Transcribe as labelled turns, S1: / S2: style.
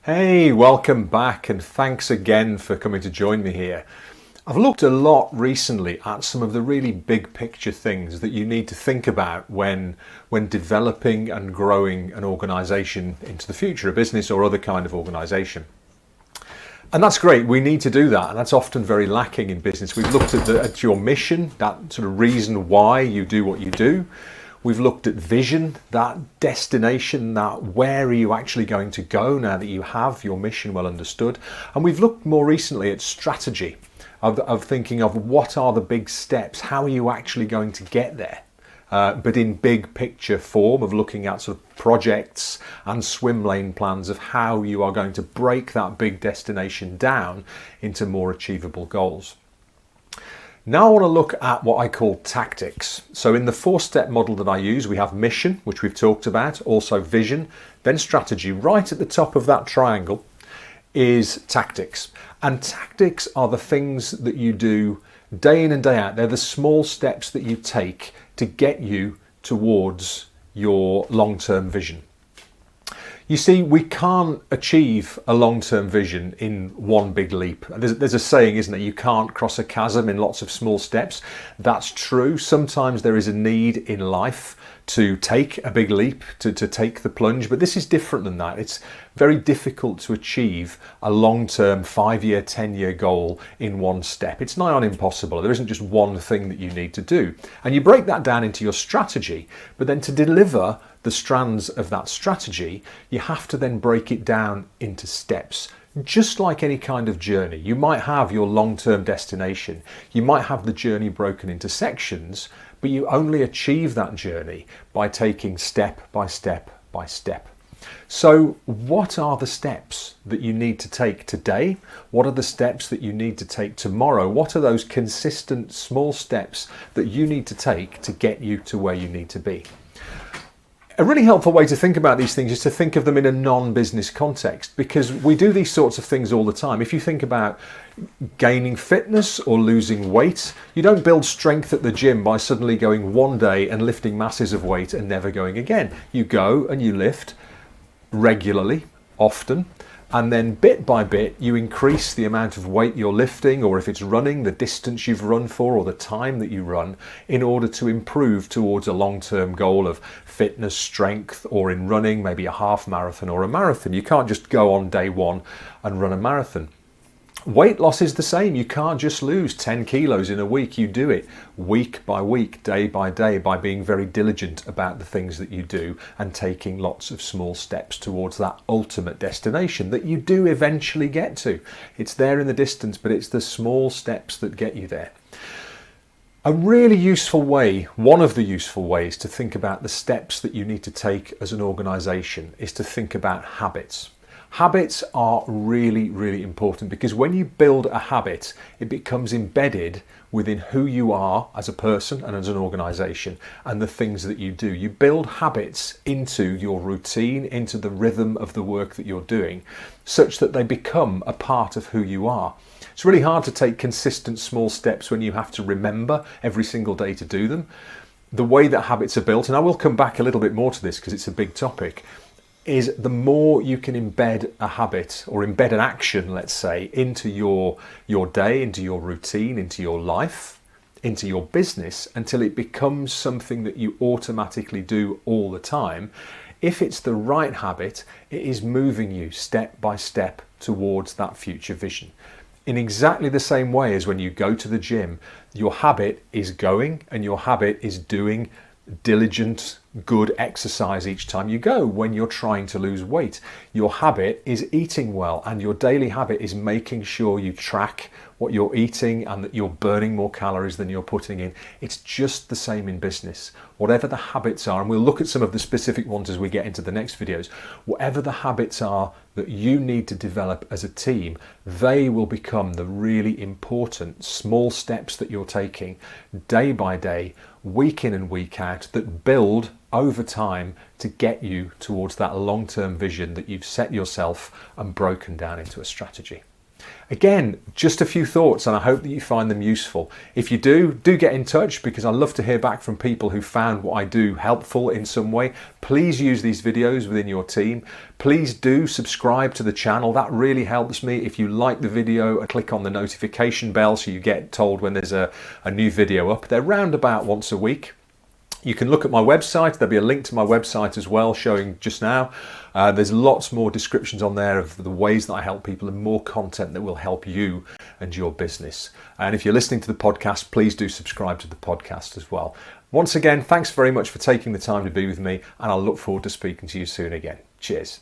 S1: Hey, welcome back and thanks again for coming to join me here. I've looked a lot recently at some of the really big picture things that you need to think about when developing and growing an organisation into the future, a business or other kind of organisation. And that's great, we need to do that, and that's often very lacking in business. We've looked at your mission, that sort of reason why you do what you do. We've looked at vision, that destination, that where are you actually going to go now that you have your mission well understood. And we've looked more recently at strategy, of thinking of what are the big steps, how are you actually going to get there? But in big picture form of looking at sort of projects and swim lane plans of how you are going to break that big destination down into more achievable goals. Now I want to look at what I call tactics. So in the 4-step model that I use, we have mission, which we've talked about, also vision, then strategy. Right at the top of that triangle is tactics. And tactics are the things that you do day in and day out. They're the small steps that you take to get you towards your long-term vision. You see, we can't achieve a long-term vision in one big leap. There's a saying, isn't there? You can't cross a chasm in lots of small steps. That's true. Sometimes there is a need in life to take a big leap, to take the plunge, but this is different than that. It's very difficult to achieve a long-term 5-year, 10-year goal in one step. It's nigh on impossible. There isn't just one thing that you need to do. And you break that down into your strategy, but then to deliver the strands of that strategy, you have to then break it down into steps. Just like any kind of journey, you might have your long-term destination, you might have the journey broken into sections, but you only achieve that journey by taking step by step by step. So what are the steps that you need to take today? What are the steps that you need to take tomorrow? What are those consistent small steps that you need to take to get you to where you need to be? A really helpful way to think about these things is to think of them in a non-business context, because we do these sorts of things all the time. If you think about gaining fitness or losing weight, you don't build strength at the gym by suddenly going one day and lifting masses of weight and never going again. You go and you lift regularly, often, and then bit by bit you increase the amount of weight you're lifting, or if it's running, the distance you've run for or the time that you run, in order to improve towards a long-term goal of fitness, strength, or in running, maybe a half marathon or a marathon. You can't just go on day one and run a marathon. Weight loss is the same. You can't just lose 10 kilos in a week. You do it week by week, day by day, by being very diligent about the things that you do and taking lots of small steps towards that ultimate destination that you do eventually get to. It's there in the distance, but it's the small steps that get you there. A really useful way, one of the useful ways to think about the steps that you need to take as an organisation is to think about habits. Habits are really, really important, because when you build a habit, it becomes embedded within who you are as a person and as an organisation and the things that you do. You build habits into your routine, into the rhythm of the work that you're doing, such that they become a part of who you are. It's really hard to take consistent small steps when you have to remember every single day to do them. The way that habits are built, and I will come back a little bit more to this because it's a big topic, is the more you can embed a habit or embed an action, let's say, into your day, into your routine, into your life, into your business, until it becomes something that you automatically do all the time. If it's the right habit, it is moving you step by step towards that future vision. In exactly the same way as when you go to the gym, your habit is going and your habit is doing diligent, good exercise each time you go. When you're trying to lose weight, your habit is eating well, and your daily habit is making sure you track what you're eating and that you're burning more calories than you're putting in. It's just the same in business. Whatever the habits are, and we'll look at some of the specific ones as we get into the next videos, whatever the habits are that you need to develop as a team, they will become the really important small steps that you're taking day by day, week in and week out, that build over time to get you towards that long-term vision that you've set yourself and broken down into a strategy. Again, just a few thoughts, and I hope that you find them useful. If you do get in touch, because I love to hear back from people who found what I do helpful in some way. Please use these videos within your team. Please do subscribe to the channel. That really helps me. If you like the video, click on the notification bell so you get told when there's a new video up. They're round about once a week. You can look at my website. There'll be a link to my website as well, showing just now. There's lots more descriptions on there of the ways that I help people and more content that will help you and your business. And if you're listening to the podcast, please do subscribe to the podcast as well. Once again, thanks very much for taking the time to be with me, and I'll look forward to speaking to you soon again. Cheers.